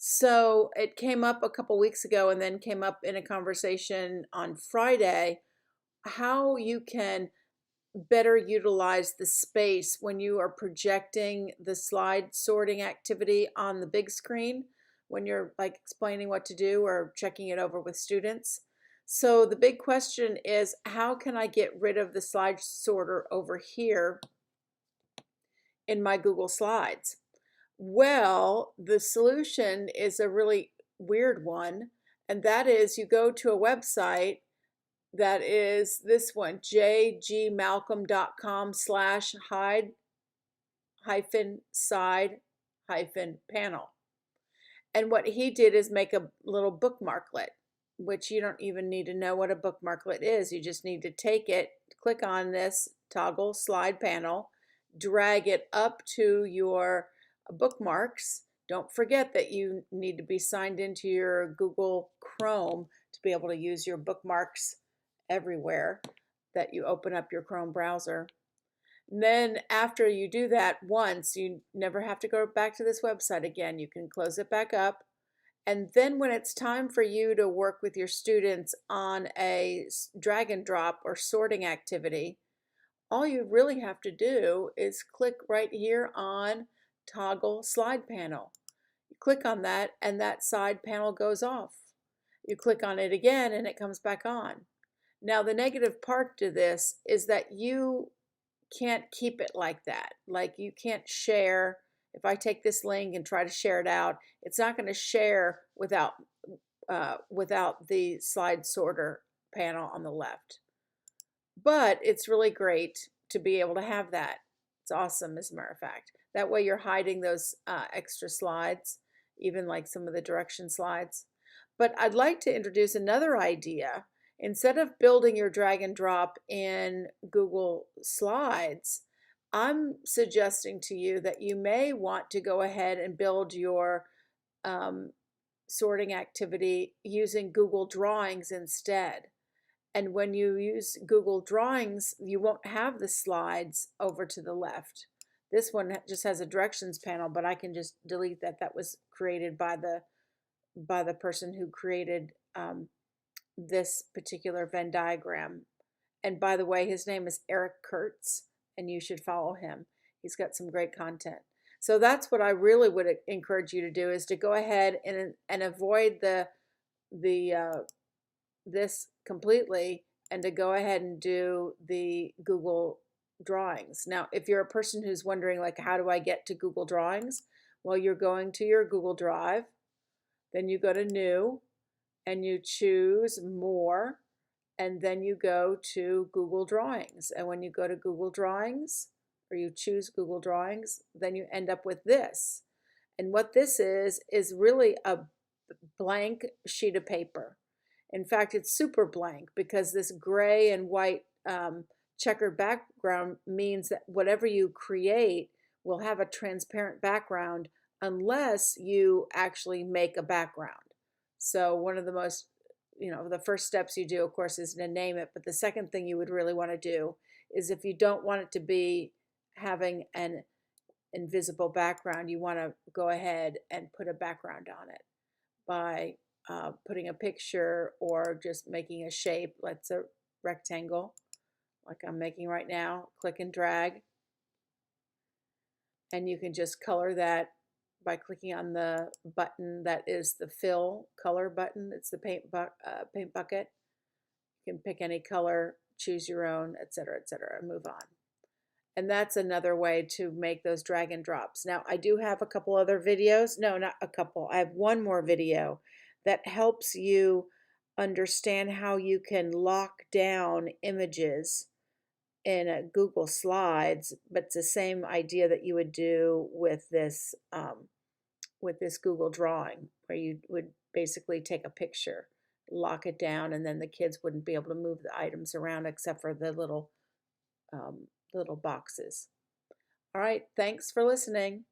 So it came up a couple weeks ago and then came up in a conversation on Friday how you can better utilize the space when you are projecting the slide sorting activity on the big screen when you're like explaining what to do or checking it over with students. So the big question is, how can I get rid of the slide sorter over here in my Google Slides? Well, the solution is a really weird one, and that is you go to a website that is this one, jgmalcolm.com/hide hyphen side hyphen panel. And what he did is make a little bookmarklet, which you don't even need to know what a bookmarklet is. You just need to take it, click on this toggle slide panel, drag it up to your bookmarks. Don't forget that you need to be signed into your Google Chrome to be able to use your bookmarks everywhere that you open up your Chrome browser. And then after you do that once, you never have to go back to this website again. You can close it back up. And then when it's time for you to work with your students on a drag and drop or sorting activity, all you really have to do is click right here on toggle slide panel. You click on that and that side panel goes off. You click on it again and it comes back on. Now the negative part to this is that you can't keep it like that. Like you can't share. If I take this link and try to share it out, it's not going to share without the slide sorter panel on the left. But it's really great to be able to have that. It's awesome, as a matter of fact. That way you're hiding those extra slides, even like some of the direction slides. But I'd like to introduce another idea. Instead of building your drag and drop in Google Slides, I'm suggesting to you that you may want to go ahead and build your sorting activity using Google Drawings instead. And when you use Google Drawings, you won't have the slides over to the left. This one just has a directions panel, but I can just delete that. That was created by the person who created this particular Venn diagram. And by the way, his name is Eric Kurtz, and you should follow him. He's got some great content. So that's what I really would encourage you to do, is to go ahead and avoid this completely, and to go ahead and do the Google Drawings. Now, if you're a person who's wondering, like, how do I get to Google Drawings? Well, you're going to your Google Drive, then you go to New, and you choose More, and then you go to Google Drawings. And when you go to Google Drawings, or you choose Google Drawings, then you end up with this. And what this is really a blank sheet of paper. In fact, it's super blank because this gray and white checkered background means that whatever you create will have a transparent background unless you actually make a background. So one of the most, the first steps you do, of course, is to name it. But the second thing you would really want to do is, if you don't want it to be having an invisible background, you want to go ahead and put a background on it by putting a picture or just making a shape. Let's a rectangle like I'm making right now. Click and drag, and you can just color that by clicking on the button that is the fill color button. It's the paint bucket. You can pick any color, choose your own, etc., and move on. And that's another way to make those drag and drops. Now, I do have a couple other videos. No, not a couple. I have one more video that helps you understand how you can lock down images in a Google Slides, but it's the same idea that you would do with this Google Drawing, where you would basically take a picture, lock it down, and then the kids wouldn't be able to move the items around except for the little boxes. All right, thanks for listening.